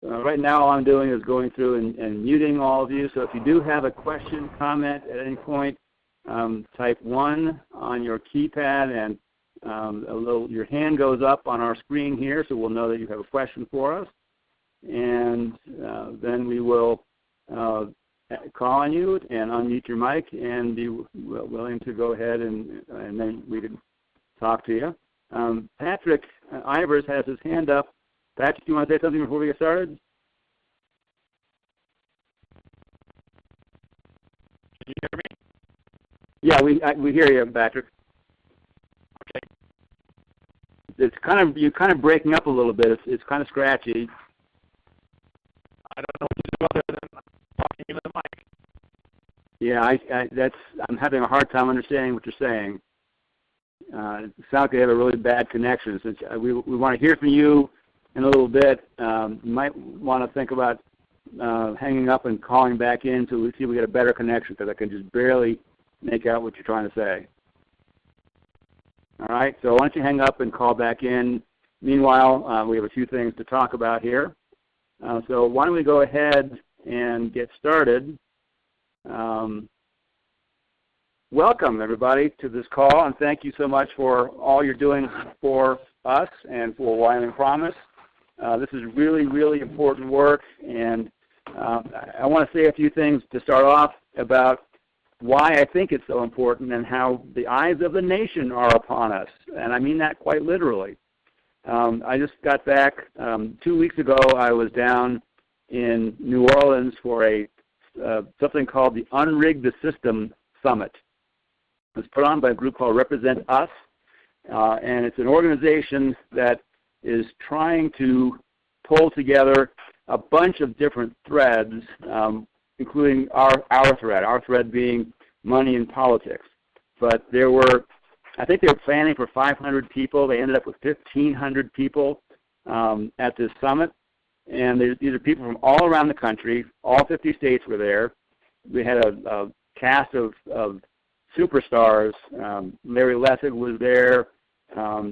right now all I'm doing is going through and muting all of you. So if you do have a question, comment at any point, type 1 on your keypad, and your hand goes up on our screen here, so we'll know that you have a question for us. And then we will call on you and unmute your mic and be willing to go ahead and then we can talk to you. Patrick Ivers has his hand up. Patrick, do you want to say something before we get started? Can you hear me? Yeah, we hear you, Patrick. Okay. You're kind of breaking up a little bit. It's kind of scratchy. I don't know what to do other than talking into the mic. Yeah, I'm having a hard time understanding what you're saying. It sounds like you have a really bad connection. Since we want to hear from you in a little bit, you might want to think about hanging up and calling back in so we see if we get a better connection, because I can just barely make out what you're trying to say. All right, so why don't you hang up and call back in. Meanwhile, we have a few things to talk about here. So why don't we go ahead and get started. Welcome, everybody, to this call, and thank you so much for all you're doing for us and for Wyoming Promise. This is really, really important work, and I want to say a few things to start off about why I think it's so important and how the eyes of the nation are upon us, and I mean that quite literally. I just got back 2 weeks ago. I was down in New Orleans for something called the Unrig the System Summit. It was put on by a group called Represent Us, and it's an organization that is trying to pull together a bunch of different threads, including our thread being money in politics. But I think they were planning for 500 people. They ended up with 1,500 people at this summit. And these are people from all around the country. All 50 states were there. We had a cast of superstars. Larry Lessig was there.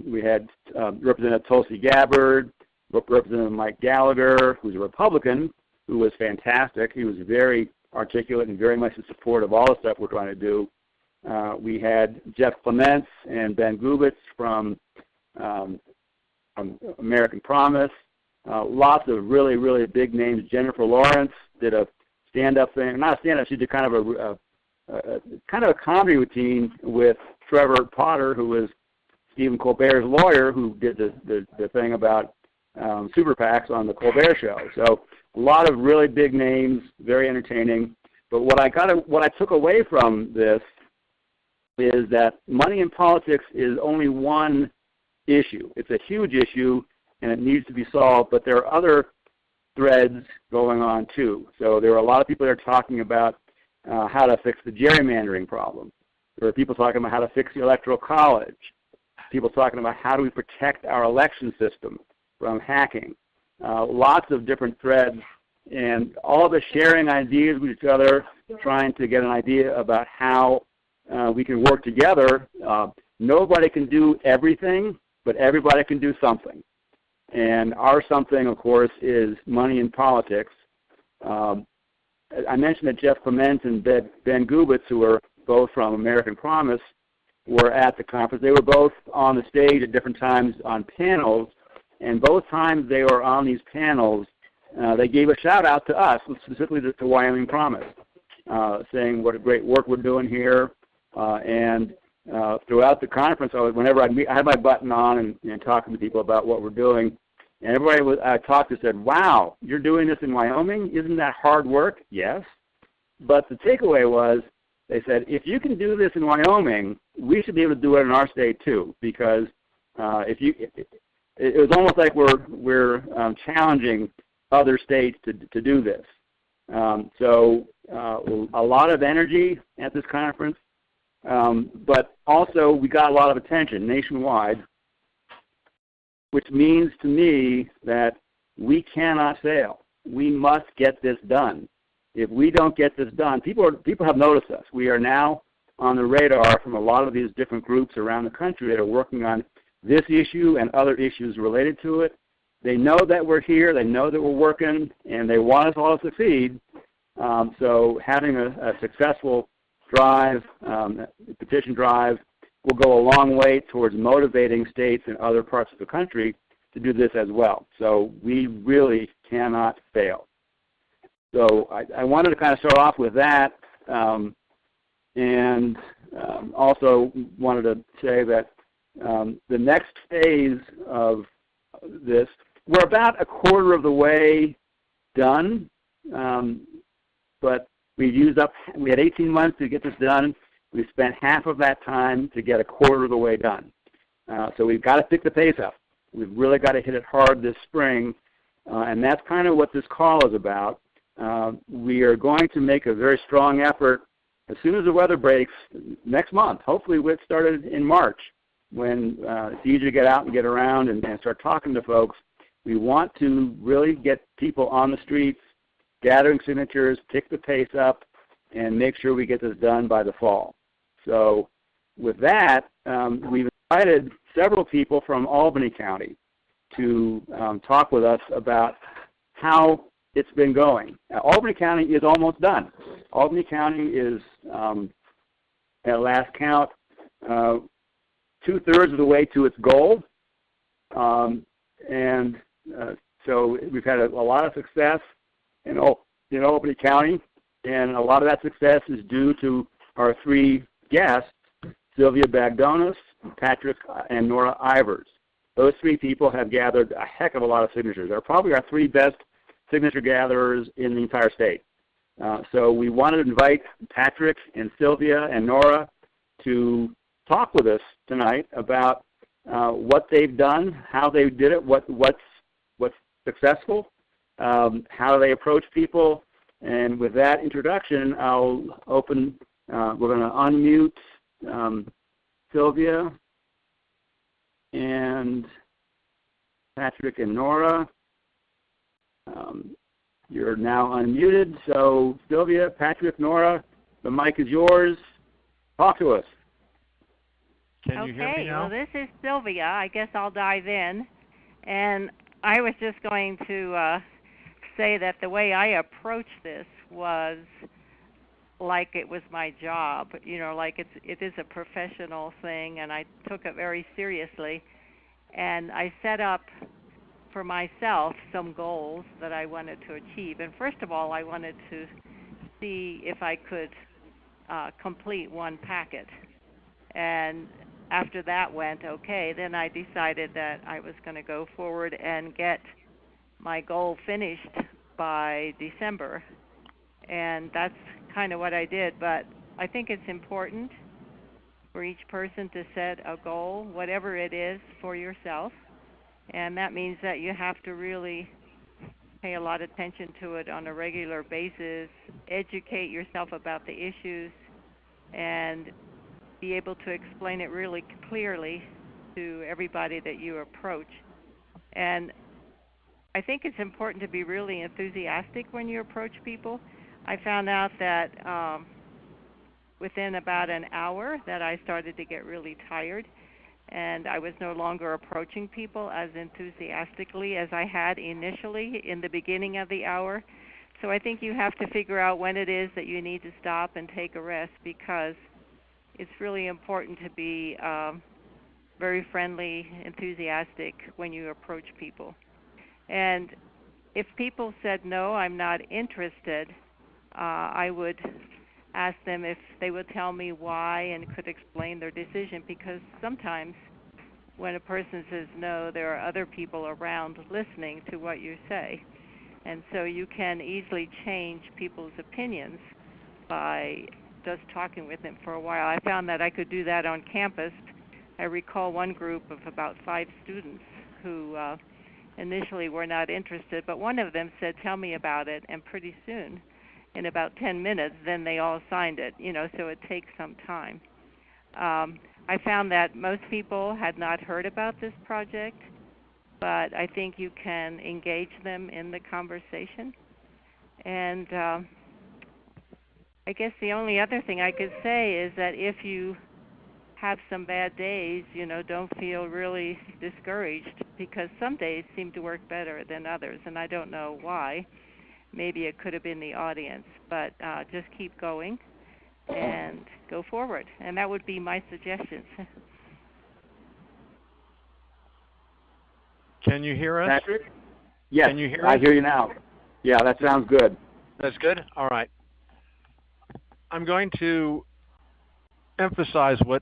We had Representative Tulsi Gabbard, Representative Mike Gallagher, who's a Republican, who was fantastic. He was very articulate and very much in support of all the stuff we're trying to do. We had Jeff Clements and Ben Gubitz from American Promise. Lots of really, really big names. Jennifer Lawrence did a stand-up thing. Not a stand-up, she did kind of a comedy routine with Trevor Potter, who was Stephen Colbert's lawyer, who did the thing about super PACs on the Colbert Show. So a lot of really big names, very entertaining. But what I took away from this is that money in politics is only one issue. It's a huge issue, and it needs to be solved, but there are other threads going on too. So there are a lot of people that are talking about how to fix the gerrymandering problem. There are people talking about how to fix the Electoral College. People talking about how do we protect our election system from hacking. Lots of different threads, and all of us sharing ideas with each other, trying to get an idea about how we can work together. Nobody can do everything, but everybody can do something. And our something, of course, is money in politics. I mentioned that Jeff Clements and Ben Gubitz, who are both from American Promise, were at the conference. They were both on the stage at different times on panels, and both times they were on these panels, they gave a shout-out to us, specifically to Wyoming Promise, saying what a great work we're doing here. And throughout the conference, whenever I had my button on and talking to people about what we're doing, and everybody I talked to said, wow, you're doing this in Wyoming? Isn't that hard work? Yes. But the takeaway was, they said, if you can do this in Wyoming, we should be able to do it in our state too, because it was almost like we're challenging other states to do this. So a lot of energy at this conference, but also we got a lot of attention nationwide, which means to me that we cannot fail. We must get this done. If we don't get this done, people have noticed us. We are now on the radar from a lot of these different groups around the country that are working on this issue and other issues related to it. they know that we're here, they know that we're working, and they want us all to succeed. So having a successful drive, petition drive, will go a long way towards motivating states and other parts of the country to do this as well. So we really cannot fail. So I wanted to kind of start off with that, and also wanted to say that the next phase of this, we're about a quarter of the way done, but we had 18 months to get this done. We spent half of that time to get a quarter of the way done. So we've got to pick the pace up. We've really got to hit it hard this spring, and that's kind of what this call is about. We are going to make a very strong effort as soon as the weather breaks next month. Hopefully we'll get started in March when it's easy to get out and get around and start talking to folks. We want to really get people on the streets, gathering signatures, pick the pace up, and make sure we get this done by the fall. So with that, we've invited several people from Albany County to talk with us about how it's been going. Albany County is almost done. Albany County is, at last count, 2/3 of the way to its goal. So we've had a lot of success in Albany County, and a lot of that success is due to our three guests, Sylvia Bagdonis, Patrick, and Nora Ivers. Those three people have gathered a heck of a lot of signatures. They're probably our three best signature gatherers in the entire state. So we wanted to invite Patrick and Sylvia and Nora to talk with us tonight about what they've done, how they did it, what's successful, how they approach people. And with that introduction, I'll open, we're going to unmute Sylvia and Patrick and Nora. You're now unmuted. So Sylvia, Patrick, Nora, the mic is yours. Talk to us. Can you hear me now? Well, this is Sylvia. I guess I'll dive in. And I was just going to say that the way I approached this was like it was my job, like it is a professional thing, and I took it very seriously. And I set up for myself some goals that I wanted to achieve. And first of all, I wanted to see if I could complete one packet. And after that went okay, then I decided that I was going to go forward and get my goal finished by December. And that's kind of what I did. But I think it's important for each person to set a goal, whatever it is, for yourself. And that means that you have to really pay a lot of attention to it on a regular basis, educate yourself about the issues, and be able to explain it really clearly to everybody that you approach. And I think it's important to be really enthusiastic when you approach people. I found out that within about an hour that I started to get really tired, and I was no longer approaching people as enthusiastically as I had initially in the beginning of the hour. So I think you have to figure out when it is that you need to stop and take a rest, because it's really important to be very friendly, enthusiastic when you approach people. And if people said, no, I'm not interested, I would ask them if they would tell me why and could explain their decision, because sometimes when a person says no, there are other people around listening to what you say. And so you can easily change people's opinions by just talking with them for a while. I found that I could do that on campus. I recall one group of about 5 students who initially were not interested, but one of them said, tell me about it, and pretty soon, in about 10 minutes, then they all signed it, so it takes some time. I found that most people had not heard about this project, but I think you can engage them in the conversation. And I guess the only other thing I could say is that if you have some bad days, don't feel really discouraged, because some days seem to work better than others, and I don't know why. Maybe it could have been the audience, but just keep going and go forward. And that would be my suggestions. Can you hear us? Patrick? Yes, Can you hear I us? hear you now. Yeah, that sounds good. That's good? All right. I'm going to emphasize what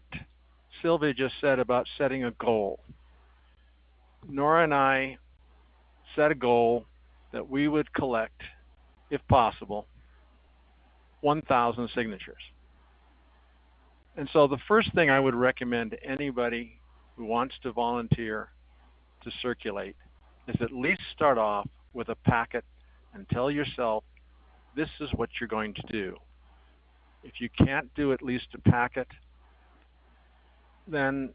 Sylvia just said about setting a goal. Nora and I set a goal that we would collect, if possible, 1,000 signatures. And so the first thing I would recommend to anybody who wants to volunteer to circulate is at least start off with a packet and tell yourself this is what you're going to do. If you can't do at least a packet, then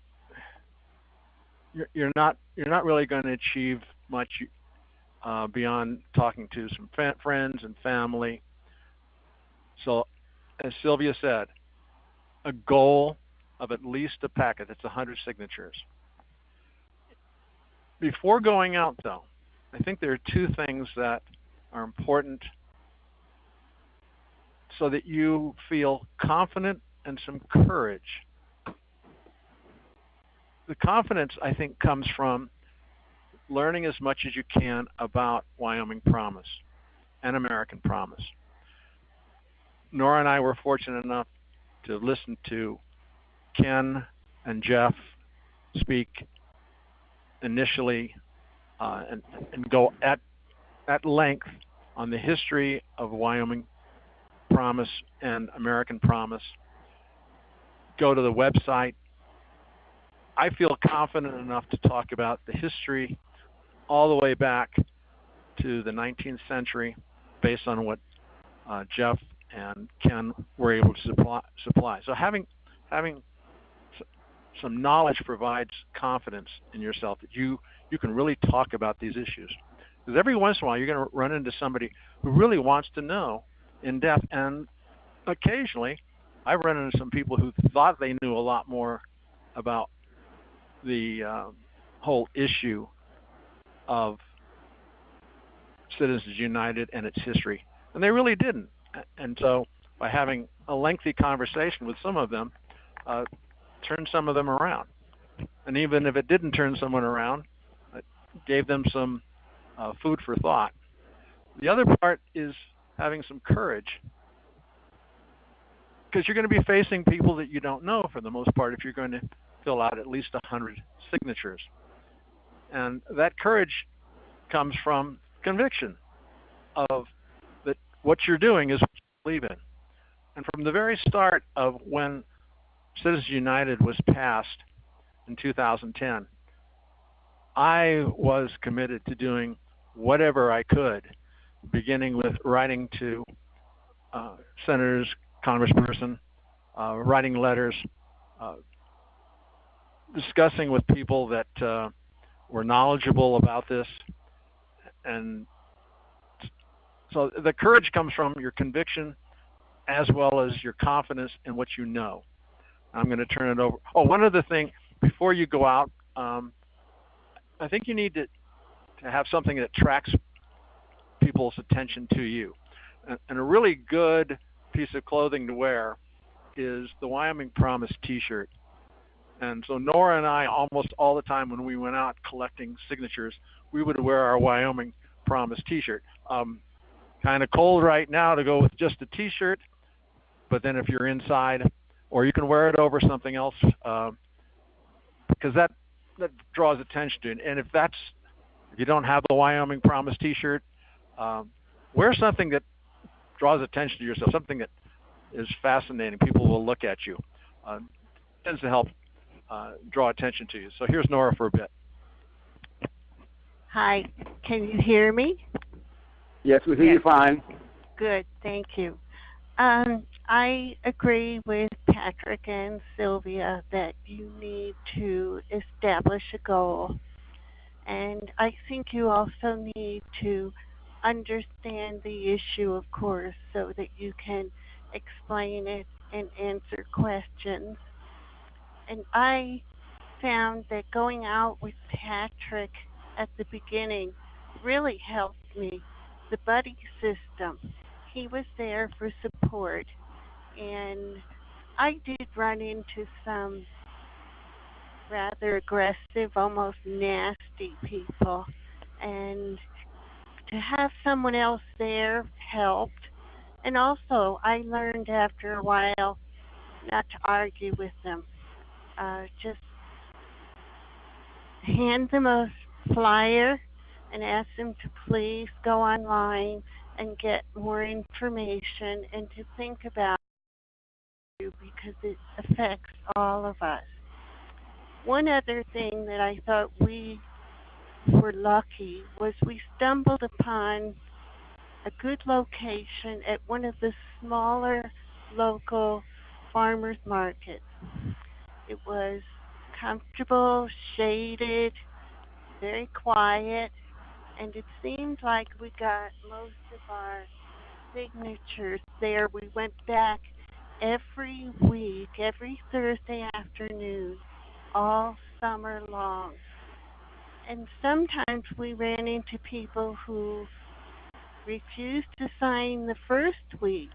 you're not really going to achieve much beyond talking to some friends and family. So, as Sylvia said, a goal of at least a packet. That's 100 signatures. Before going out, though, I think there are two things that are important so that you feel confident and some courage. The confidence, I think, comes from learning as much as you can about Wyoming Promise and American Promise. Nora and I were fortunate enough to listen to Ken and Jeff speak initially and go at length on the history of Wyoming Promise and American Promise. Go to the website. I feel confident enough to talk about the history all the way back to the 19th century based on what Jeff and Ken were able to supply. So having some knowledge provides confidence in yourself that you can really talk about these issues. Because every once in a while you're going to run into somebody who really wants to know in depth, and occasionally I've run into some people who thought they knew a lot more about the whole issue of Citizens United and its history, and they really didn't. And so by having a lengthy conversation with some of them, turned some of them around. And even if it didn't turn someone around, it gave them some food for thought. The other part is having some courage, because you're going to be facing people that you don't know for the most part if you're going to fill out at least 100 signatures. And that courage comes from conviction of that what you're doing is what you believe in. And from the very start of when Citizens United was passed in 2010, I was committed to doing whatever I could, beginning with writing to senators, congressperson, writing letters, discussing with people that were knowledgeable about this. And so the courage comes from your conviction as well as your confidence in what you know. I'm going to turn it over. Oh, one other thing before you go out, I think you need to have something that attracts people's attention to you. And a really good piece of clothing to wear is the Wyoming Promise t-shirt. And so Nora and I, almost all the time when we went out collecting signatures, we would wear our Wyoming Promise t-shirt. Kind of cold right now to go with just a t-shirt, but then if you're inside, or you can wear it over something else, because that draws attention to it. And if you don't have the Wyoming Promise t-shirt, wear something that draws attention to yourself, something that is fascinating. People will look at you. Tends to help draw attention to you. So here's Nora for a bit. Hi, can you hear me? Yes, we hear you fine. Good, thank you. I agree with Patrick and Sylvia that you need to establish a goal. And I think you also need to understand the issue, of course, so that you can explain it and answer questions. And I found that going out with Patrick at the beginning really helped me. The buddy system, he was there for support, and I did run into some rather aggressive, almost nasty people, and to have someone else there helped. And also, I learned after a while not to argue with them. Just hand them a flyer and ask them to please go online and get more information and to think about you because it affects all of us. One other thing that I thought we were lucky was we stumbled upon a good location at one of the smaller local farmers markets. It was comfortable, shaded, very quiet, and it seemed like we got most of our signatures there. We went back every week, every Thursday afternoon, all summer long. And sometimes we ran into people who refused to sign the first week,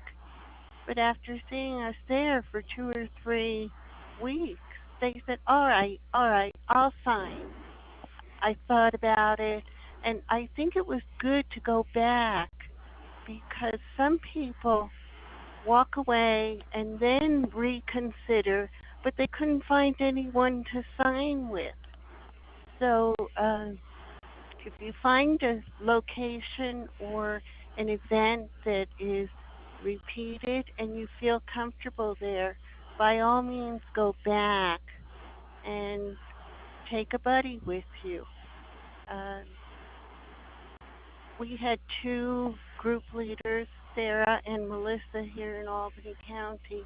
but after seeing us there for 2 or 3 weeks, they said, all right, I'll sign. I thought about it, and I think it was good to go back because some people walk away and then reconsider, but they couldn't find anyone to sign with. So if you find a location or an event that is repeated and you feel comfortable there, by all means go back and take a buddy with you. Uh, we had two group leaders, Sarah and Melissa, here in Albany County,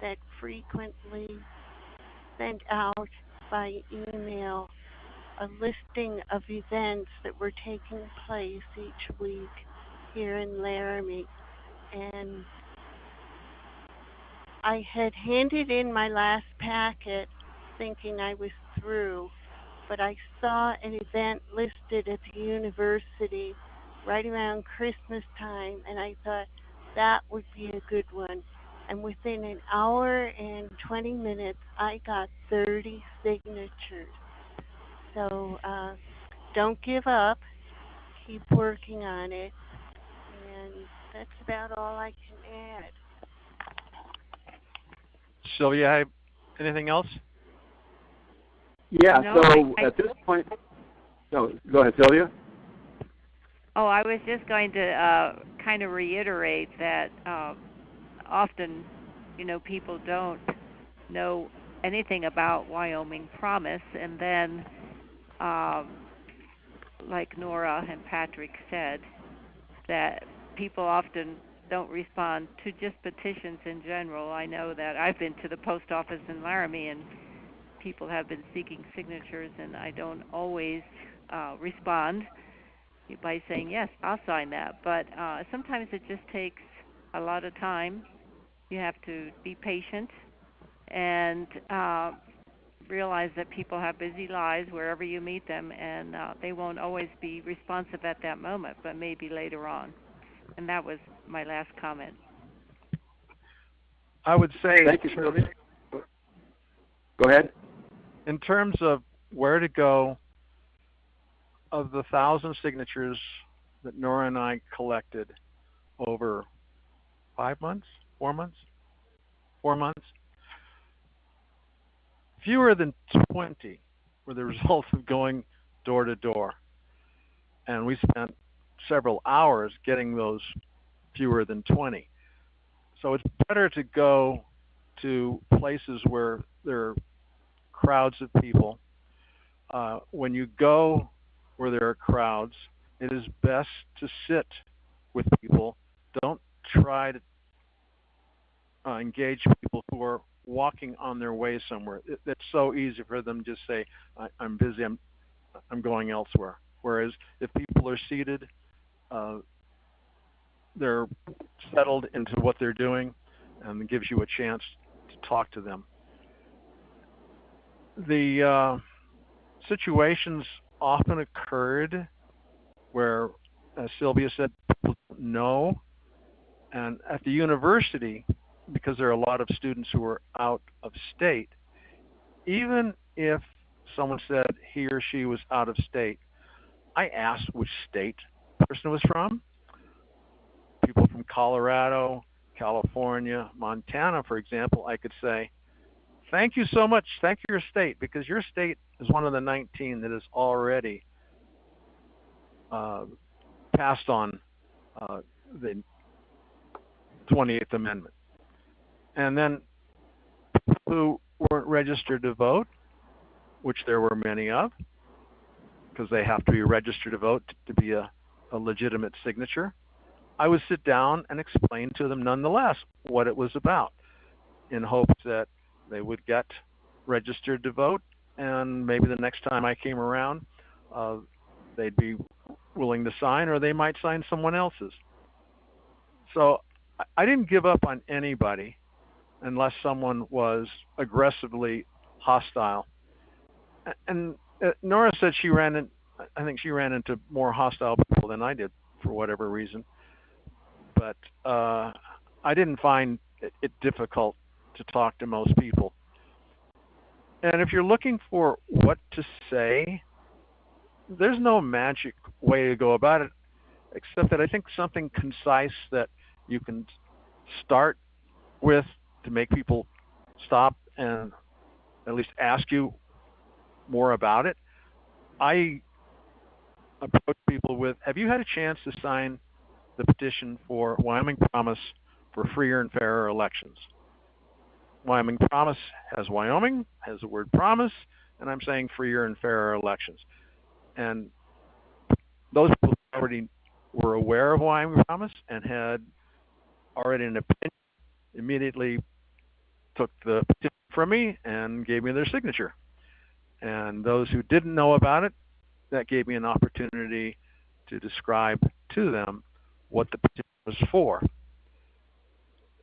that frequently sent out by email a listing of events that were taking place each week here in Laramie. And I had handed in my last packet thinking I was through, but I saw an event listed at the university right around Christmas time, and I thought that would be a good one. And within an hour and 20 minutes, I got 30 signatures. So don't give up. Keep working on it. And that's about all I can add. Sylvia, anything else? Yeah, No, so at this point, no, go ahead, Sylvia. Oh, I was just going to kind of reiterate that often, people don't know anything about Wyoming Promise, and then, like Nora and Patrick said, that people often don't respond to just petitions in general. I know that I've been to the post office in Laramie, and people have been seeking signatures, and I don't always respond by saying, yes, I'll sign that. But sometimes it just takes a lot of time. You have to be patient and realize that people have busy lives wherever you meet them, and they won't always be responsive at that moment, but maybe later on. And that was my last comment. I would say, thank you, Sylvia. Go ahead. In terms of where to go, of the 1,000 signatures that Nora and I collected over 5 months, 4 months, 4 months, fewer than 20 were the results of going door to door. And we spent several hours getting those fewer than 20. So it's better to go to places where there are crowds of people. When you go where there are crowds, it is best to sit with people. Don't try to engage people who are walking on their way somewhere. It's so easy for them to just say, I'm busy, I'm going elsewhere. Whereas if people are seated, they're settled into what they're doing, and it gives you a chance to talk to them. The situations often occurred where, as Sylvia said, people don't know. And at the university, because there are a lot of students who are out of state, even if someone said he or she was out of state, I asked which state the person was from. People from Colorado, California, Montana, for example, I could say, thank you so much. Thank you, your state, because your state is one of the 19 that is already uh, passed on the 28th Amendment. And then who weren't registered to vote, which there were many of, because they have to be registered to vote to be a legitimate signature, I would sit down and explain to them nonetheless what it was about, in hopes that they would get registered to vote, and maybe the next time I came around, they'd be willing to sign, or they might sign someone else's. So I didn't give up on anybody unless someone was aggressively hostile. And Nora said I think she ran into more hostile people than I did for whatever reason. But I didn't find it difficult to talk to most people. And if you're looking for what to say, there's no magic way to go about it, except that I think something concise that you can start with to make people stop and at least ask you more about it. I approach people with, have you had a chance to sign the petition for Wyoming Promise for freer and fairer elections? Wyoming Promise has Wyoming, has the word promise, and I'm saying freer and fairer elections. And those people already were aware of Wyoming Promise and had already an opinion, immediately took the petition from me and gave me their signature. And those who didn't know about it, that gave me an opportunity to describe to them what the petition was for.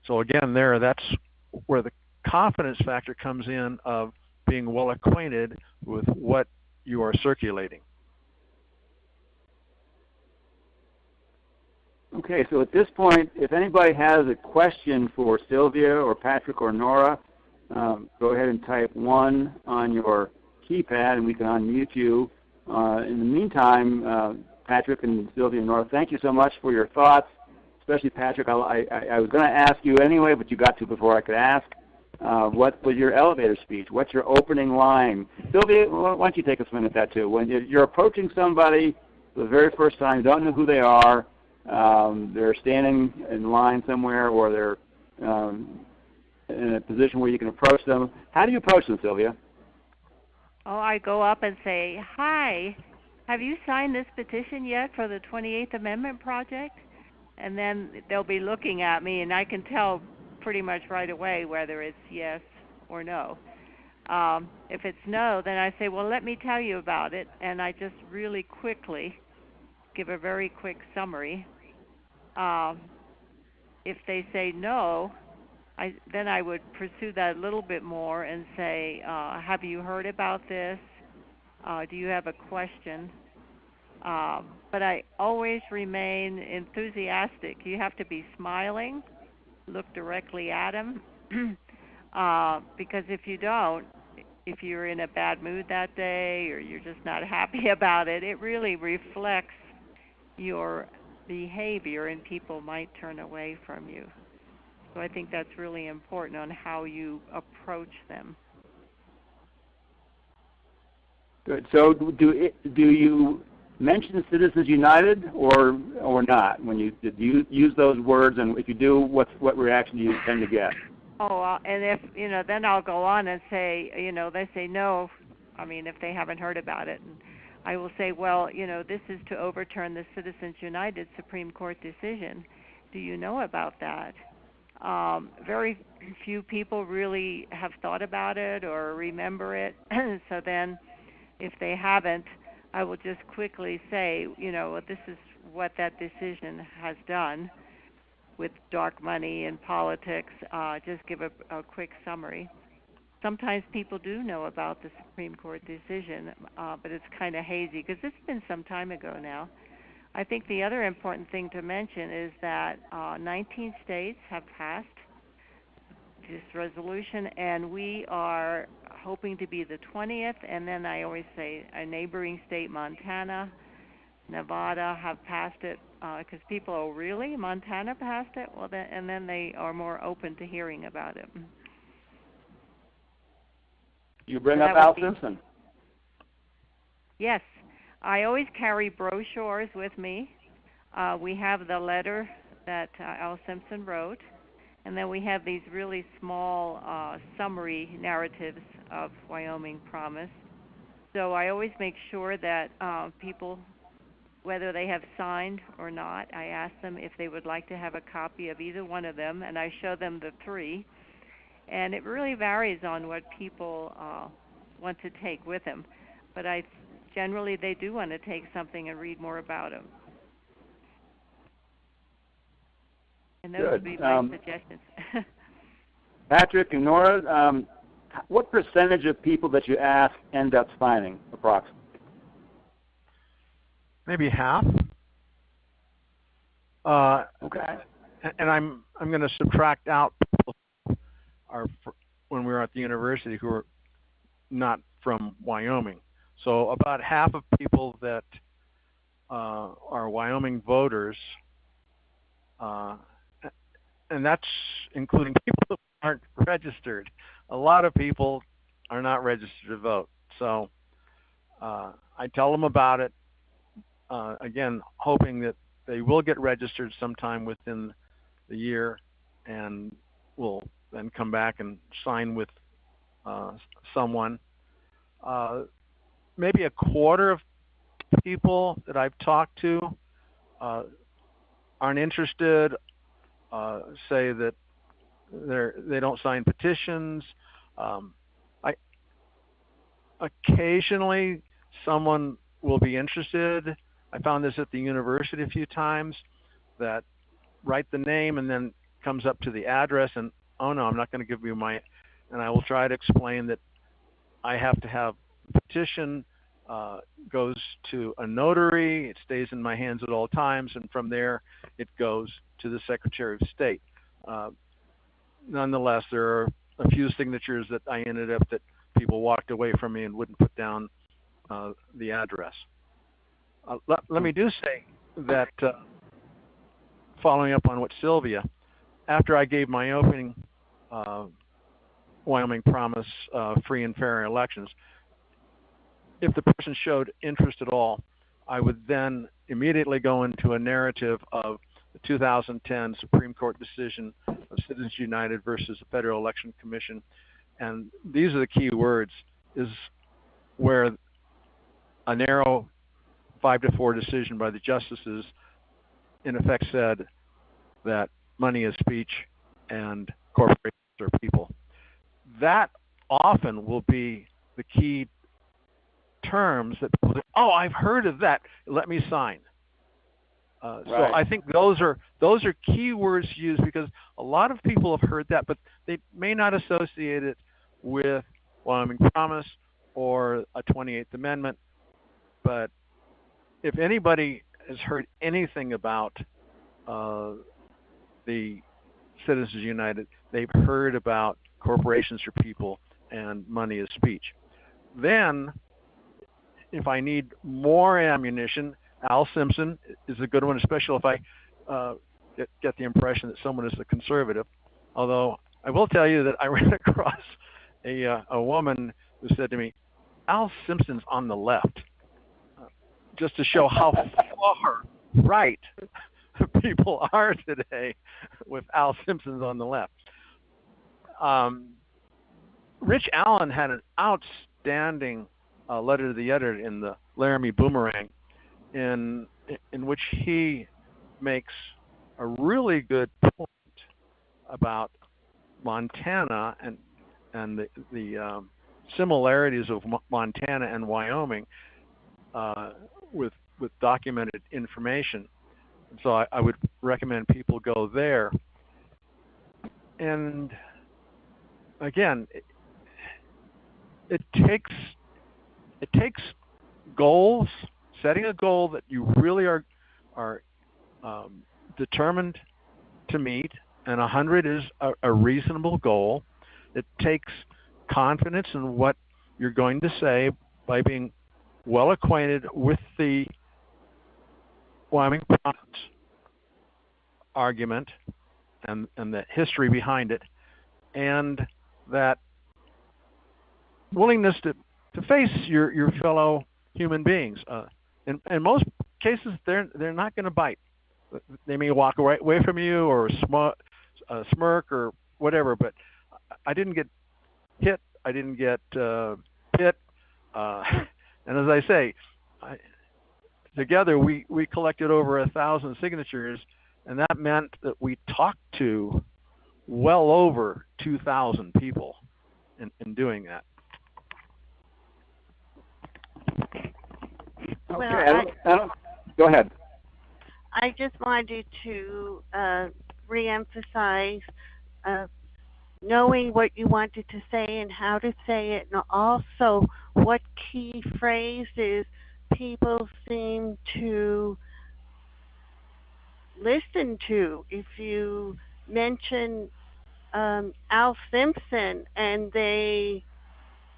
So again, that's where the confidence factor comes in, of being well acquainted with what you are circulating. Okay, so at this point, if anybody has a question for Sylvia or Patrick or Nora, go ahead and type 1 on your keypad and we can unmute you. In the meantime, Patrick and Sylvia and Nora, thank you so much for your thoughts, especially Patrick. I was going to ask you anyway, but you got to before I could ask. What was your elevator speech? What's your opening line? Sylvia, why don't you take a swing at that too? When you're approaching somebody for the very first time, you don't know who they are, they're standing in line somewhere, or they're in a position where you can approach them. How do you approach them, Sylvia? Oh, I go up and say, hi, have you signed this petition yet for the 28th Amendment Project? And then they'll be looking at me, and I can tell pretty much right away whether it's yes or no. If it's no, then I say, well, let me tell you about it, and I just really quickly give a very quick summary. If they say no, then I would pursue that a little bit more and say, have you heard about this? Do you have a question? But I always remain enthusiastic. You have to be smiling, look directly at them, because if you don't, if you're in a bad mood that day or you're just not happy about it, it really reflects your behavior and people might turn away from you. So I think that's really important on how you approach them. Good. So do you mention Citizens United or not when you use those words? And if you do, what reaction do you tend to get? Oh, and if then I'll go on and say, they say no. I mean, if they haven't heard about it, and I will say, well, this is to overturn the Citizens United Supreme Court decision. Do you know about that? Very few people really have thought about it or remember it. So then, if they haven't, I will just quickly say, this is what that decision has done with dark money and politics. Just give a quick summary. sometimes people do know about the Supreme Court decision, but it's kind of hazy because it's been some time ago now. I think the other important thing to mention is that 19 states have passed this resolution, and we are hoping to be the 20th. And then I always say a neighboring state, Montana, Nevada, have passed it because people, oh really, Montana passed it? Well, and then they are more open to hearing about it. You bring up Al Simpson. Yes, I always carry brochures with me. We have the letter that Al Simpson wrote, and then we have these really small summary narratives of Wyoming Promise. So I always make sure that people, whether they have signed or not, I ask them if they would like to have a copy of either one of them, and I show them the three. And it really varies on what people want to take with them. But generally they do want to take something and read more about them. And those would be my suggestions. Patrick and Nora, what percentage of people that you ask end up signing, approximately? Maybe half. Okay. And I'm going to subtract out people when we were at the university who were not from Wyoming. So about half of people that are Wyoming voters, and that's including people who aren't registered. A lot of people are not registered to vote. So I tell them about it, again, hoping that they will get registered sometime within the year and will then come back and sign with someone. Maybe a quarter of people that I've talked to aren't interested, say that they don't sign petitions. Occasionally someone will be interested. I found this at the university a few times, that write the name and then comes up to the address and, oh no, I'm not going to give you my, and I will try to explain that I have to have the petition, goes to a notary, it stays in my hands at all times, and from there it goes to the Secretary of State. Nonetheless, there are a few signatures that I ended up that people walked away from me and wouldn't put down the address. Let me do say that, following up on what Sylvia, after I gave my opening Wyoming Promise free and fair elections, if the person showed interest at all, I would then immediately go into a narrative of the 2010 Supreme Court decision of Citizens United versus the Federal Election Commission. And these are the key words, is where a narrow 5-4 decision by the justices in effect said that money is speech and corporations are people. That often will be the key terms that people say, oh, I've heard of that, let me sign. Right. So I think those are key words used because a lot of people have heard that, but they may not associate it with Wyoming Promise or a 28th Amendment. But if anybody has heard anything about the Citizens United, they've heard about corporations are people and money is speech. Then, if I need more ammunition, Al Simpson is a good one, especially if I get the impression that someone is a conservative. Although I will tell you that I ran across a woman who said to me, Al Simpson's on the left, just to show how far right people are today with Al Simpson's on the left. Rich Allen had an outstanding letter to the editor in the Laramie Boomerang, in which he makes a really good point about Montana and the similarities of Montana and Wyoming with documented information. So I would recommend people go there. And again, it takes goals, setting a goal that you really are determined to meet, and 100 is a reasonable goal. It takes confidence in what you're going to say by being well acquainted with the Wyoming Promise argument and the history behind it, and that willingness to face your fellow human beings. In most cases, they're not going to bite. They may walk away from you or smirk or whatever, but I didn't get hit. I didn't get hit. And as I say, together we collected over 1,000 signatures, and that meant that we talked to well over 2,000 people in doing that. Okay, Well, go ahead. I just wanted to reemphasize knowing what you wanted to say and how to say it, and also what key phrases people seem to listen to. If you mention Al Simpson and they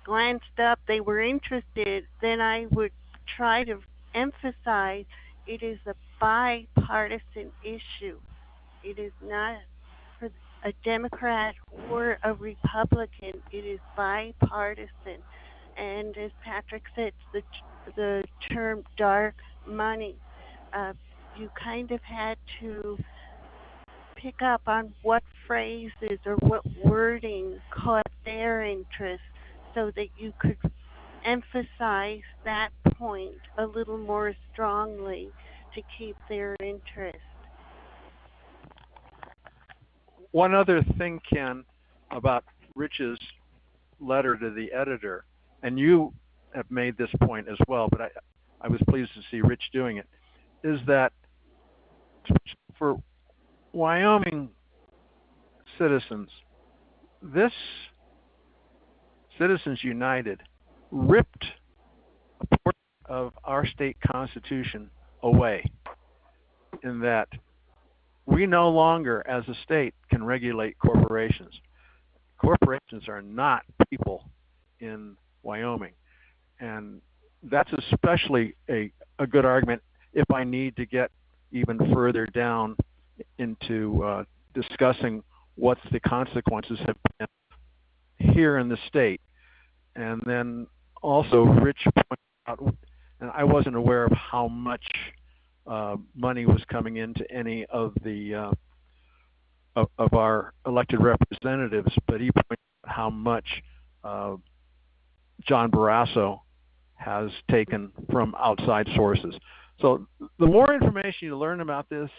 glanced up, they were interested, then I would try to emphasize it is a bipartisan issue. It is not for a Democrat or a Republican. It is bipartisan. And as Patrick said, the term dark money, you kind of had to pick up on what phrases or what wording caught their interest so that you could emphasize that point a little more strongly to keep their interest. One other thing, Ken, about Rich's letter to the editor, and you have made this point as well, but I was pleased to see Rich doing it, is that for Wyoming citizens, this Citizens United ripped a portion of our state constitution away, in that we no longer, as a state, can regulate corporations. Corporations are not people in Wyoming. And that's especially a good argument if I need to get even further down into discussing what the consequences have been here in the state. And then also Rich pointed out, and I wasn't aware of how much money was coming into any of the of our elected representatives, but he pointed out how much John Barrasso has taken from outside sources. So the more information you learn about this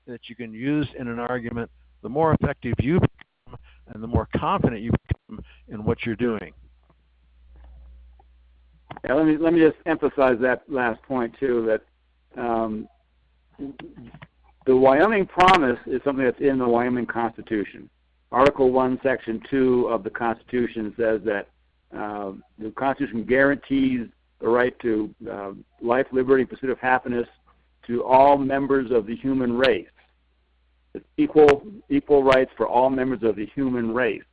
that you can use in an argument, the more effective you become and the more confident you become in what you're doing. Yeah, let me just emphasize that last point too, that the Wyoming Promise is something that's in the Wyoming Constitution. Article 1, Section 2 of the Constitution says that the Constitution guarantees the right to life, liberty, pursuit of happiness to all members of the human race. It's equal rights for all members of the human race.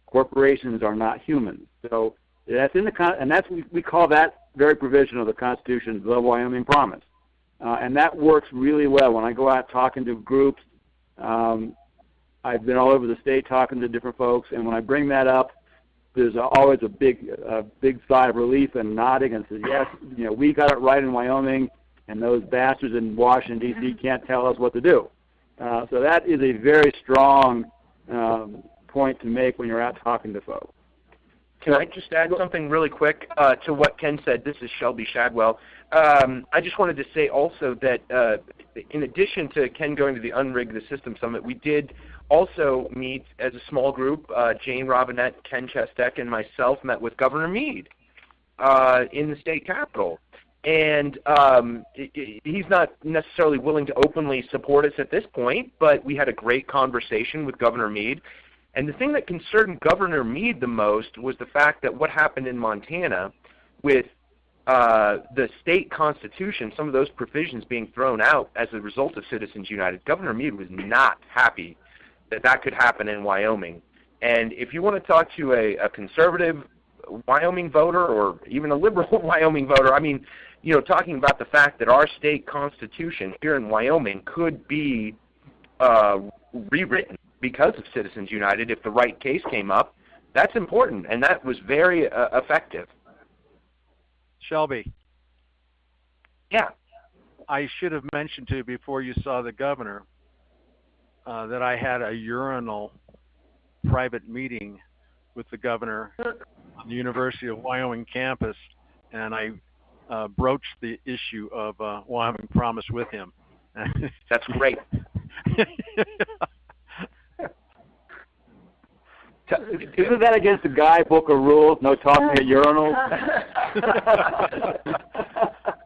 Corporations are not humans. So that's in the and that's we call that very provision of the Constitution the Wyoming Promise, and that works really well. When I go out talking to groups, I've been all over the state talking to different folks, and when I bring that up, there's always a big sigh of relief and nodding and says, yes, we got it right in Wyoming, and those bastards in Washington, D.C. can't tell us what to do. So that is a very strong point to make when you're out talking to folks. Can I just add something really quick to what Ken said? This is Shelby Shadwell. I just wanted to say also that in addition to Ken going to the Unrig the System Summit, we did also meet as a small group. Jane Robinette, Ken Chestek, and myself met with Governor Meade in the state capitol. And he's not necessarily willing to openly support us at this point, but we had a great conversation with Governor Meade. And the thing that concerned Governor Meade the most was the fact that what happened in Montana with the state constitution, some of those provisions being thrown out as a result of Citizens United. Governor Meade was not happy that that could happen in Wyoming. And if you want to talk to a conservative Wyoming voter or even a liberal Wyoming voter, I mean, you know, talking about the fact that our state constitution here in Wyoming could be rewritten because of Citizens United if the right case came up, that's important, and that was very effective. Shelby. Yeah. I should have mentioned to you before you saw the governor that I had a urinal private meeting with the governor on the University of Wyoming campus, and I broached the issue of Wyoming Promise with him. That's great. Isn't that against the Guy Book of Rules? No talking at urinals.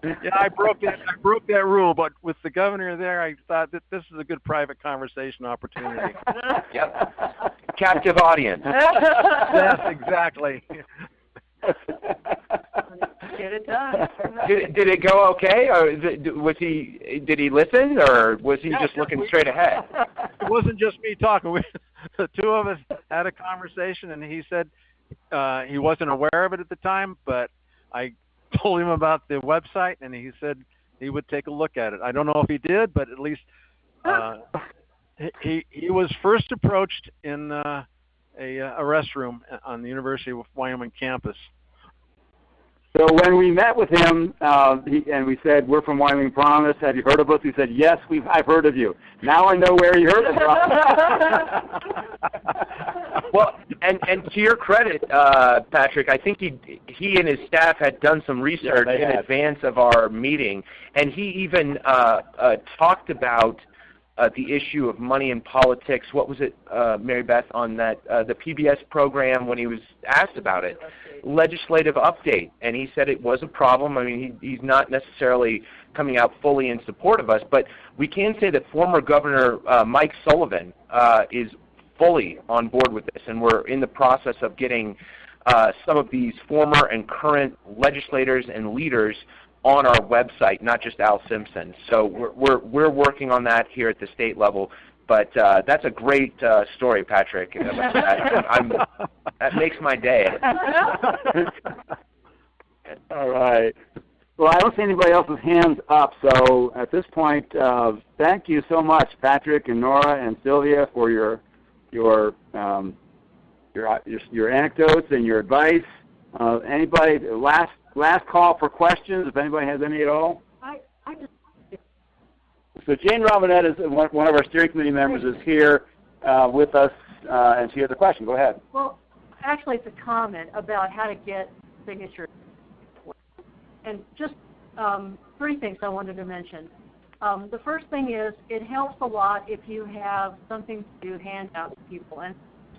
Yeah, I broke that rule, but with the governor there, I thought that this is a good private conversation opportunity. Yep. Captive audience. Yes, exactly. Get it done. Did it go okay, or did he listen, or was he just looking straight ahead? It wasn't just me talking. The two of us had a conversation, and he said he wasn't aware of it at the time, but I told him about the website, and he said he would take a look at it. I don't know if he did, but at least he was first approached in a restroom on the University of Wyoming campus. So when we met with him, and we said, we're from Wyoming Promise, have you heard of us? He said, yes, I've heard of you. Now I know where you heard it from. Well, and to your credit, Patrick, I think he and his staff had done some research in advance of our meeting, and he even talked about the issue of money in politics. What was it, Mary Beth, on that the PBS program when he was asked about it? Legislative update, and he said it was a problem. I mean, he's not necessarily coming out fully in support of us, but we can say that former Governor Mike Sullivan is fully on board with this, and we're in the process of getting some of these former and current legislators and leaders on our website, not just Al Simpson. So we're working on that here at the state level. But that's a great story, Patrick. That makes my day. All right. Well, I don't see anybody else's hands up, so at this point, thank you so much, Patrick and Nora and Sylvia, for your anecdotes and your advice. Anybody? Last call for questions. If anybody has any at all. So Jane Robinette is one of our steering committee members is here with us, and she has a question. Go ahead. Well, actually, it's a comment about how to get signatures. And just 3 things I wanted to mention. The first thing is it helps a lot if you have something to hand out to people. And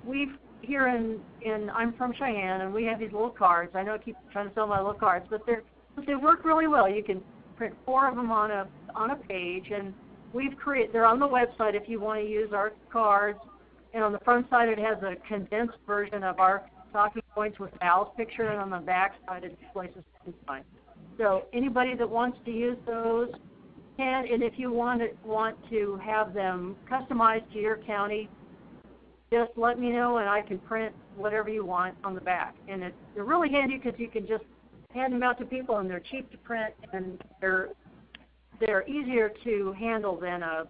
we've here I'm from Cheyenne, and we have these little cards. I know I keep trying to sell my little cards, but they work really well. You can print 4 of them on a page, and they're on the website if you want to use our cards. And on the front side, it has a condensed version of our talking points with Al's picture, and on the back side, it displays a second sign. So anybody that wants to use those can, and if you want to have them customized to your county, just let me know, and I can print whatever you want on the back. And they're really handy because you can just hand them out to people, and they're cheap to print, and they're easier to handle than a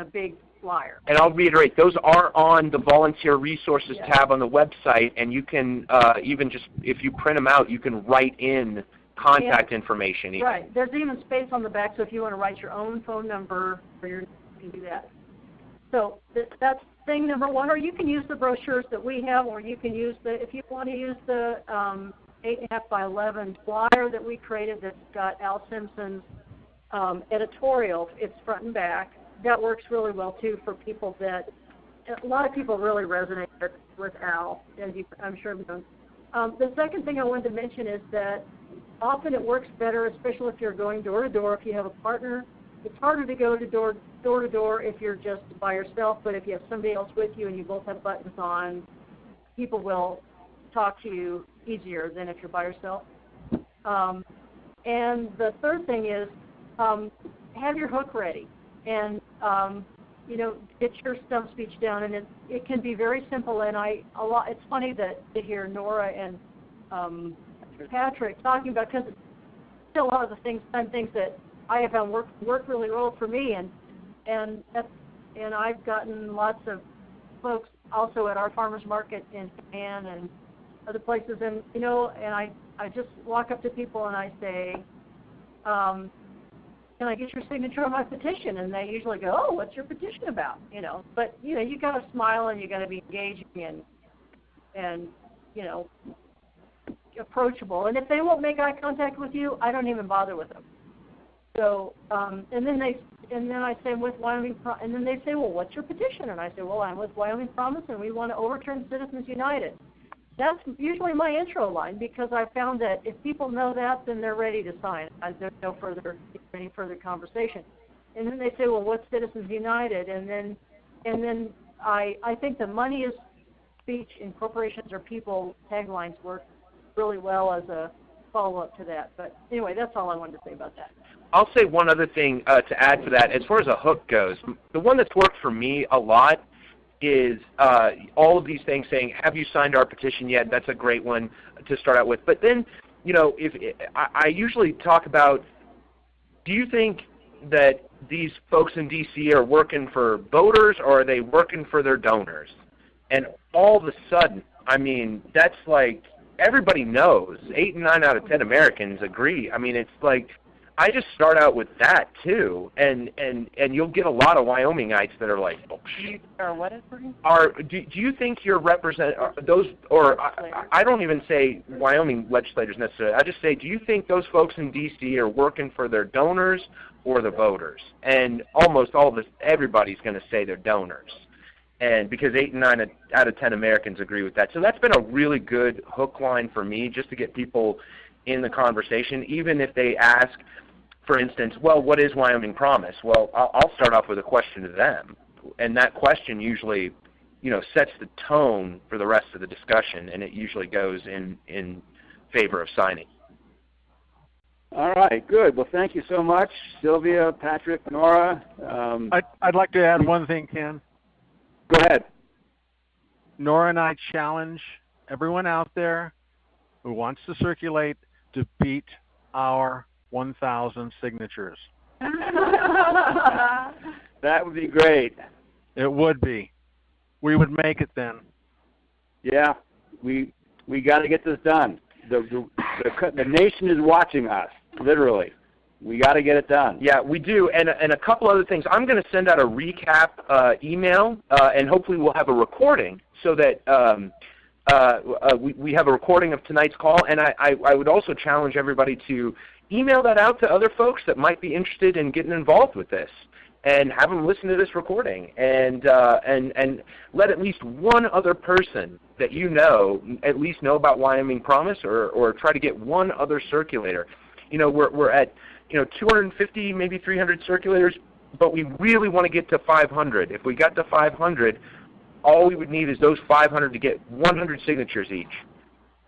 big flyer. And I'll reiterate, those are on the Volunteer Resources tab on the website, and you can even just, if you print them out, you can write in contact information. Even. Right. There's even space on the back, so if you want to write your own phone number, you can do that. So that's thing number 1, or you can use the brochures that we have, or you can use if you want to use the 8.5 by 11 flyer that we created that's got Al Simpson's editorial. It's front and back. That works really well too for people that a lot of people really resonate with Al, as I'm sure you know. The second thing I wanted to mention is that often it works better, especially if you're going door to door, if you have a partner it's harder to go to door to door if you're just by yourself, but if you have somebody else with you and you both have buttons on, people will talk to you easier than if you're by yourself. And the third thing is have your hook ready, and get your stump speech down. And it can be very simple. And it's funny to hear Nora and Patrick talking about, because still a lot of the things that I have found work really well for me, and I've gotten lots of folks also at our farmers market in Japan and other places, and I just walk up to people and I say, can I get your signature on my petition? And they usually go, oh, what's your petition about? But you got to smile and you got to be engaging and approachable. And if they won't make eye contact with you, I don't even bother with them. So and then I say, I'm with Wyoming, and then they say, well, what's your petition? And I say, well, I'm with Wyoming Promise, and we want to overturn Citizens United. That's usually my intro line, because I found that if people know that, then they're ready to sign. There's any further conversation. And then they say, well, what's Citizens United? And then I think the money is speech in corporations or people taglines work really well as a follow-up to that. But anyway, that's all I wanted to say about that. I'll say one other thing to add to that. As far as a hook goes, the one that's worked for me a lot is all of these things saying, have you signed our petition yet? That's a great one to start out with. But then, I usually talk about, do you think that these folks in D.C. are working for voters, or are they working for their donors? And all of a sudden, that's like, everybody knows. 8 and 9 out of 10 Americans agree. It's like, I just start out with that too, and you'll get a lot of Wyomingites that are like, oh, or what is do you think you're those, or I don't even say Wyoming legislators necessarily. I just say, do you think those folks in D.C. are working for their donors or the voters? And almost everybody's going to say they're donors, and because 8 and 9 out of 10 Americans agree with that. So that's been a really good hook line for me, just to get people in the conversation, even if they ask, for instance, well, what is Wyoming Promise? Well, I'll start off with a question to them, and that question usually, sets the tone for the rest of the discussion, and it usually goes in favor of signing. All right, good. Well, thank you so much, Sylvia, Patrick, Nora. I'd like to add one thing, Ken. Go ahead. Nora and I challenge everyone out there who wants to circulate to beat our 1,000 signatures. That would be great. It would be. We would make it then. Yeah, we got to get this done. The nation is watching us, literally. We got to get it done. Yeah, we do. And a couple other things. I'm going to send out a recap email, and hopefully we'll have a recording so that we have a recording of tonight's call. And I would also challenge everybody to email that out to other folks that might be interested in getting involved with this, and have them listen to this recording, and let at least one other person that at least know about Wyoming Promise, or try to get one other circulator. We're at 250, maybe 300 circulators, but we really want to get to 500. If we got to 500, all we would need is those 500 to get 100 signatures each,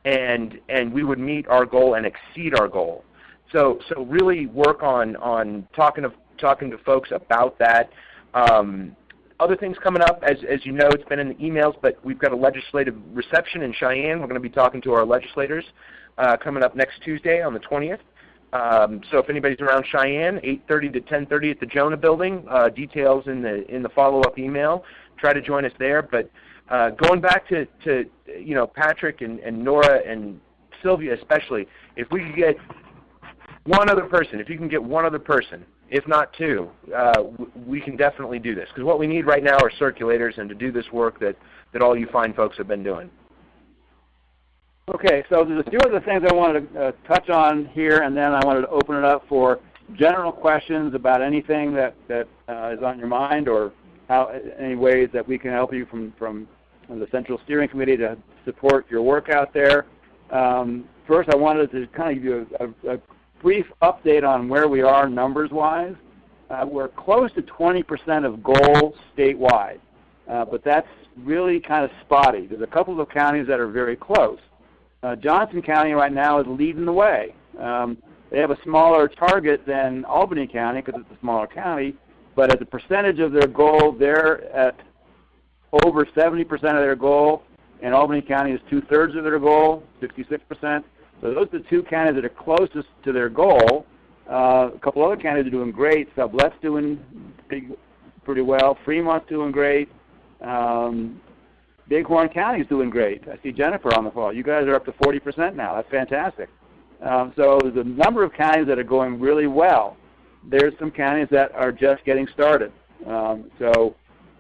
and we would meet our goal and exceed our goal. So really work on talking to folks about that. Other things coming up, as you know, it's been in the emails, but we've got a legislative reception in Cheyenne. We're going to be talking to our legislators coming up next Tuesday on the 20th. So if anybody's around Cheyenne, 8:30 to 10:30 at the Jonah Building. Details in the follow-up email. Try to join us there. But going back to Patrick and Nora and Sylvia especially, if we could get one other person, if you can get one other person, if not two, we can definitely do this. Because what we need right now are circulators, and to do this work that all you fine folks have been doing. Okay, so there's a few other things I wanted to touch on here, and then I wanted to open it up for general questions about anything that is on your mind, or any ways that we can help you from the Central Steering Committee to support your work out there. First, I wanted to kind of give you a brief update on where we are numbers-wise. we're close to 20% of goal statewide, but that's really kind of spotty. There's a couple of counties that are very close. Johnson County right now is leading the way. They have a smaller target than Albany County because it's a smaller county, but as a percentage of their goal, they're at over 70% of their goal, and Albany County is 2/3 of their goal, 66%. So those are the two counties that are closest to their goal. A couple other counties are doing great. Sublette's doing pretty well. Fremont's doing great. Bighorn County's doing great. I see Jennifer on the phone. You guys are up to 40% now. That's fantastic. So there's a number of counties that are going really well. There's some counties that are just getting started. So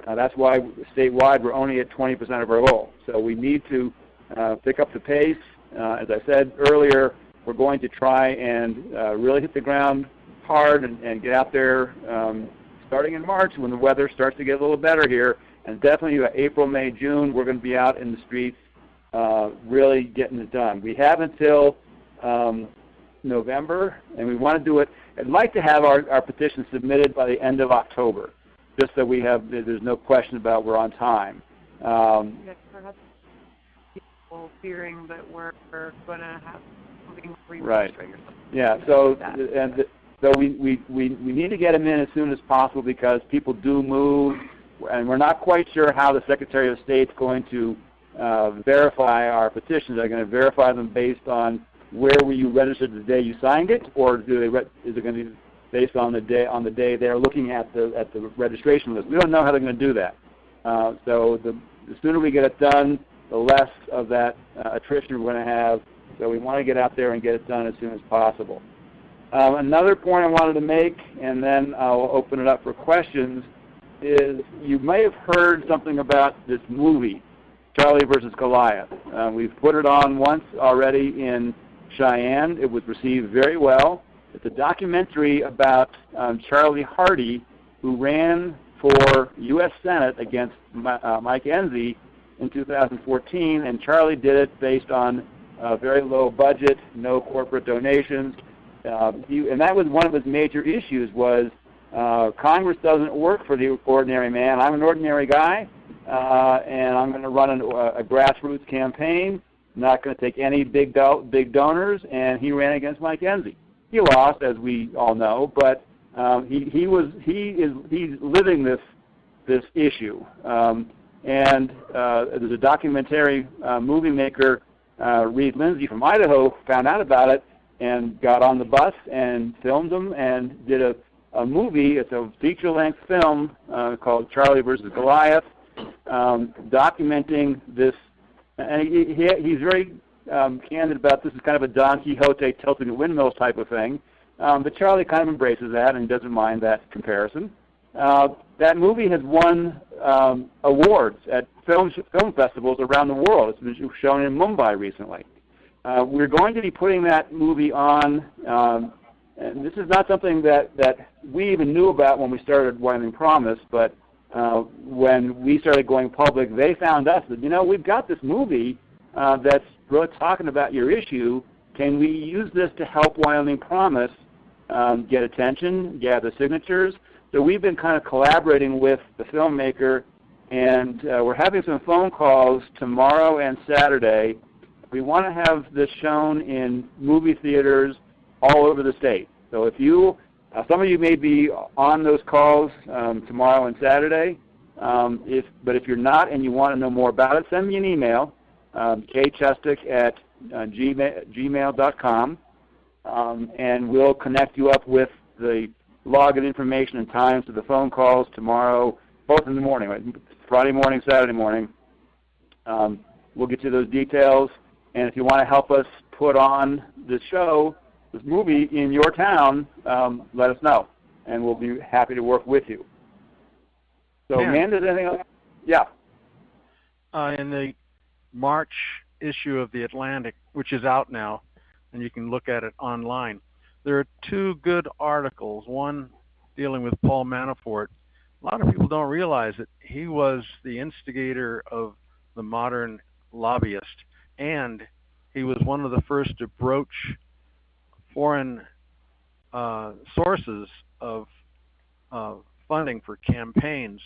that's why statewide we're only at 20% of our goal. So we need to pick up the pace. As I said earlier, we're going to try and really hit the ground hard and get out there starting in March when the weather starts to get a little better here. And definitely April, May, June, we're going to be out in the streets really getting it done. We have until November, and we want to do it. I'd like to have our petition submitted by the end of October, just so there's no question about we're on time. Perhaps people fearing that we're going to have something right. Or something. Yeah. So we need to get them in as soon as possible because people do move, and we're not quite sure how the Secretary of State's going to verify our petitions. Are they going to verify them based on where were you registered the day you signed it, or is it going to be based on the day they're looking at the registration list? We don't know how they're going to do that. So the sooner we get it done, the less of that attrition we're going to have. So we want to get out there and get it done as soon as possible. Another point I wanted to make, and then I'll open it up for questions, is you may have heard something about this movie, Charlie versus Goliath. We've put it on once already in Cheyenne. It was received very well. It's a documentary about Charlie Hardy, who ran for U.S. Senate against Mike Enzi in 2014, and Charlie did it based on a very low budget, no corporate donations. And that was one of his major issues was Congress doesn't work for the ordinary man. I'm an ordinary guy, and I'm going to run a grassroots campaign. I'm not going to take any big donors, and he ran against Mike Enzi. He lost, as we all know, but he's living this issue. And there's a documentary movie maker, Reed Lindsay from Idaho, found out about it and got on the bus and filmed them and did a movie. It's a feature-length film called Charlie versus Goliath, documenting this. And he's very candid about this. Is kind of a Don Quixote tilting at windmills type of thing. But Charlie kind of embraces that and doesn't mind that comparison. That movie has won awards at film festivals around the world. It's been shown in Mumbai recently. We're going to be putting that movie on, and this is not something that we even knew about when we started Wyoming Promise, but when we started going public, they found us that, we've got this movie that's really talking about your issue. Can we use this to help Wyoming Promise get attention, gather signatures? So we've been kind of collaborating with the filmmaker, and we're having some phone calls tomorrow and Saturday. We want to have this shown in movie theaters all over the state. So if you, some of you may be on those calls tomorrow and Saturday, but if you're not and you want to know more about it, send me an email, kchestic@gmail.com, and we'll connect you up with the login information and times to the phone calls tomorrow, both in the morning, right? Friday morning, Saturday morning. We'll get you those details. And if you want to help us put on this show, this movie in your town, let us know, and we'll be happy to work with you. So, Amanda, anything else? Yeah. In the March issue of The Atlantic, which is out now, and you can look at it online, there are two good articles, one dealing with Paul Manafort. A lot of people don't realize that he was the instigator of the modern lobbyist, and he was one of the first to broach foreign sources of funding for campaigns.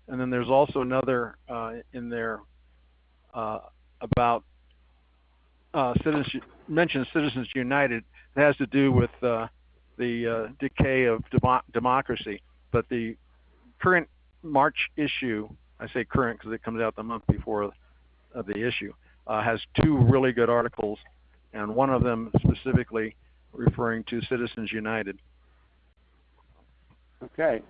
And then there's also another in there about mentions Citizens United. It has to do with the decay of democracy. But the current March issue, I say current because it comes out the month before the issue, has two really good articles, and one of them specifically referring to Citizens United. Okay,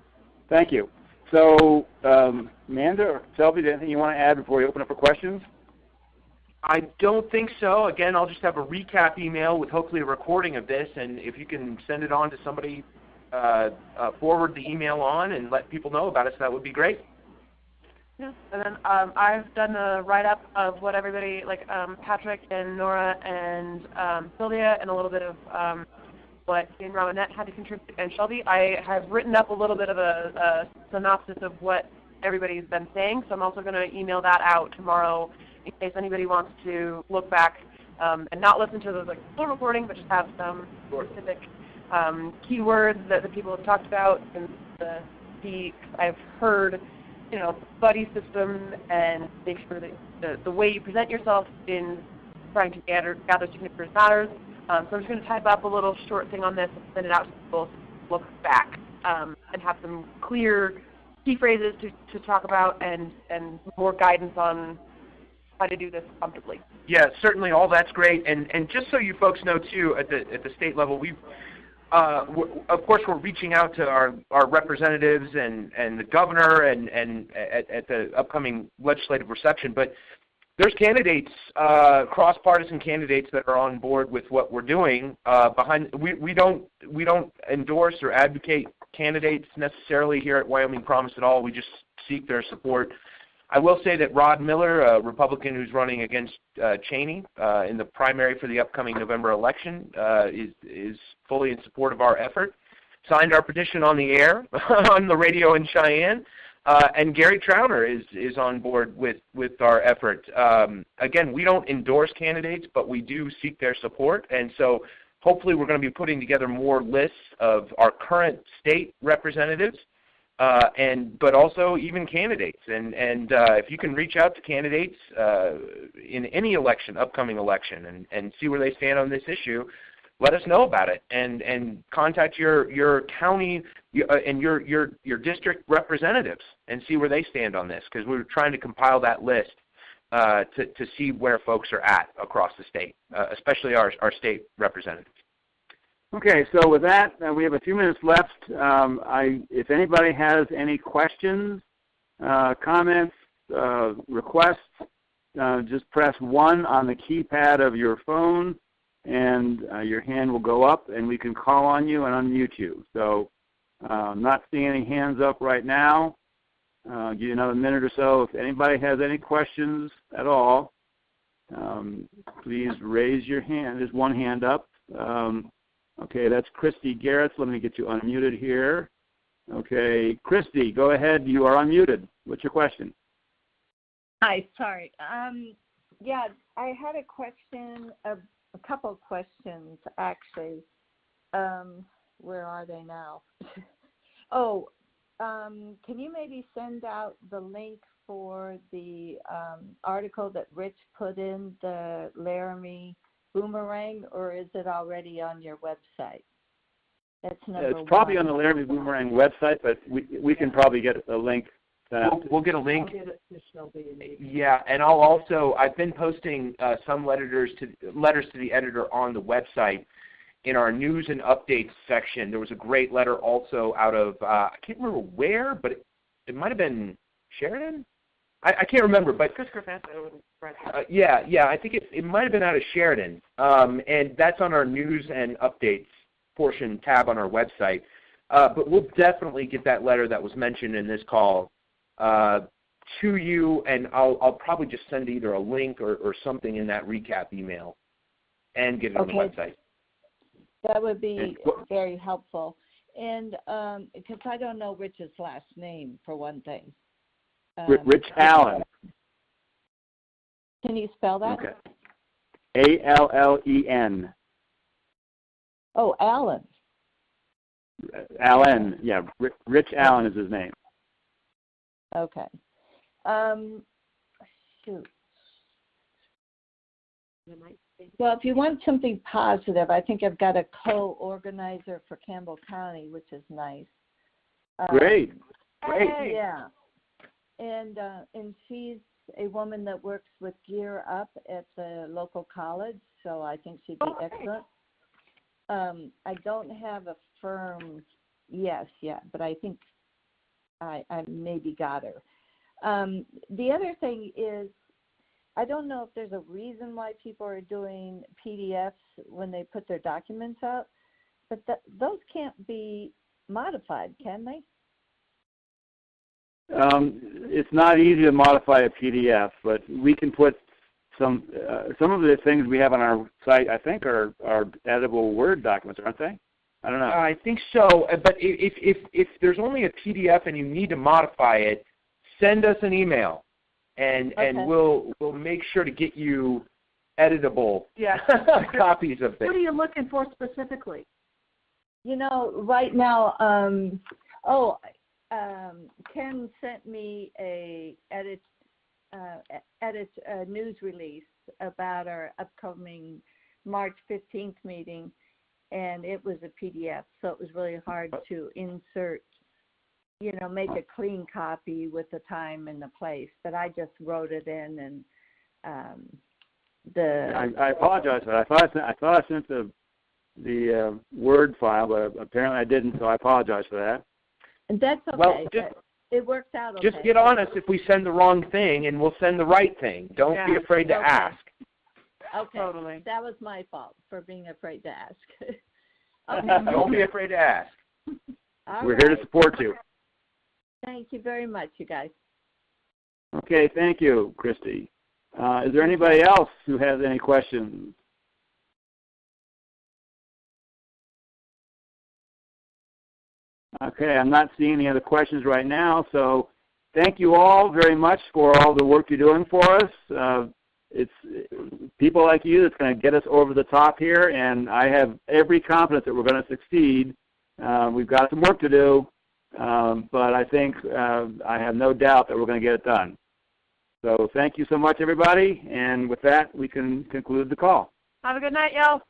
thank you. So, Amanda or Sylvia, anything you want to add before we open up for questions? I don't think so. Again, I'll just have a recap email with hopefully a recording of this, and if you can send it on to somebody, forward the email on and let people know about it, so that would be great. Yeah, and then I've done a write-up of what everybody, like Patrick and Nora and Sylvia, and a little bit of what Jane Romanette had to contribute, and Shelby. I have written up a little bit of a synopsis of what everybody's been saying, so I'm also going to email that out tomorrow in case anybody wants to look back and not listen to the full recording, but just have some specific keywords that the people have talked about. And I've heard, buddy system, and make sure that the way you present yourself in trying to gather signatures matters. So I'm just going to type up a little short thing on this and send it out to people to look back and have some clear key phrases to talk about and more guidance on how to do this comfortably. Yeah, certainly all that's great. And just so you folks know, too, at the state level, we've of course, we're reaching out to our representatives and the governor and at the upcoming legislative reception. But there's candidates, cross-partisan candidates that are on board with what we're doing. We don't endorse or advocate candidates necessarily here at Wyoming Promise at all. We just seek their support. I will say that Rod Miller, a Republican who's running against Cheney in the primary for the upcoming November election, is fully in support of our effort. Signed our petition on the air, on the radio in Cheyenne, and Gary Trauner is on board with our effort. Again, we don't endorse candidates, but we do seek their support, and so hopefully we're going to be putting together more lists of our current state representatives, but also even candidates. And if you can reach out to candidates in any election, upcoming election, and see where they stand on this issue, let us know about it, and contact your county and your district representatives and see where they stand on this, because we're trying to compile that list to see where folks are at across the state, especially our state representatives. Okay, so with that, we have a few minutes left. If anybody has any questions, comments, requests, just press 1 on the keypad of your phone, and your hand will go up, and we can call on you and unmute you. So I'm not seeing any hands up right now. Give you another minute or so. If anybody has any questions at all, please raise your hand. There's one hand up. Okay, that's Christy Garrett. Let me get you unmuted here. Okay, Christy, go ahead. You are unmuted. What's your question? Hi, sorry. Yeah, I had a question, a couple of questions, actually. Where are they now? Can you maybe send out the link for the article that Rich put in, the Laramie Boomerang, or is it already on your website? That's number one. It's probably on the Laramie Boomerang website, but we can probably get a link. We'll get a link. I'll get it to Shelby and Nate. Yeah, and I've been posting some letters to the editor on the website in our news and updates section. There was a great letter also out of, I can't remember where, but it might have been Sheridan? I can't remember, but yeah, I think it might have been out of Sheridan, and that's on our news and updates portion tab on our website. But we'll definitely get that letter that was mentioned in this call to you, and I'll probably just send either a link or something in that recap email and get it on the website. That would be very helpful. And because I don't know Rich's last name, for one thing. Rich Allen. Can you spell that? Okay. Allen. Oh, Allen. Allen. Yeah, Rich Allen is his name. Okay. Shoot. Well, if you want something positive, I think I've got a co-organizer for Campbell County, which is nice. Great. Yeah. And she's a woman that works with Gear Up at the local college, so I think she'd be excellent. I don't have a firm yes yet, but I think I maybe got her. The other thing is, I don't know if there's a reason why people are doing PDFs when they put their documents out, but those can't be modified, can they? It's not easy to modify a PDF, but we can put some of the things we have on our site, I think, are editable Word documents, aren't they? I don't know. I think so, but if there's only a PDF and you need to modify it, send us an email, and we'll make sure to get you editable copies of things. What are you looking for specifically? You know, right now, Ken sent me a edit news release about our upcoming March 15th meeting, and it was a PDF, so it was really hard to insert, make a clean copy with the time and the place. But I just wrote it in, and I apologize for that. I thought I sent the Word file, but apparently I didn't, so I apologize for that. And that's okay. Well, it worked out okay. Just get on us if we send the wrong thing, and we'll send the right thing. Don't be afraid to ask. Okay. Totally. That was my fault for being afraid to ask. Don't be afraid to ask. We're here to support you. Thank you very much, you guys. Okay, thank you, Christy. Is there anybody else who has any questions? Okay, I'm not seeing any other questions right now, so thank you all very much for all the work you're doing for us. It's people like you that's going to get us over the top here, and I have every confidence that we're going to succeed. We've got some work to do, but I think I have no doubt that we're going to get it done. So thank you so much, everybody, and with that, we can conclude the call. Have a good night, y'all.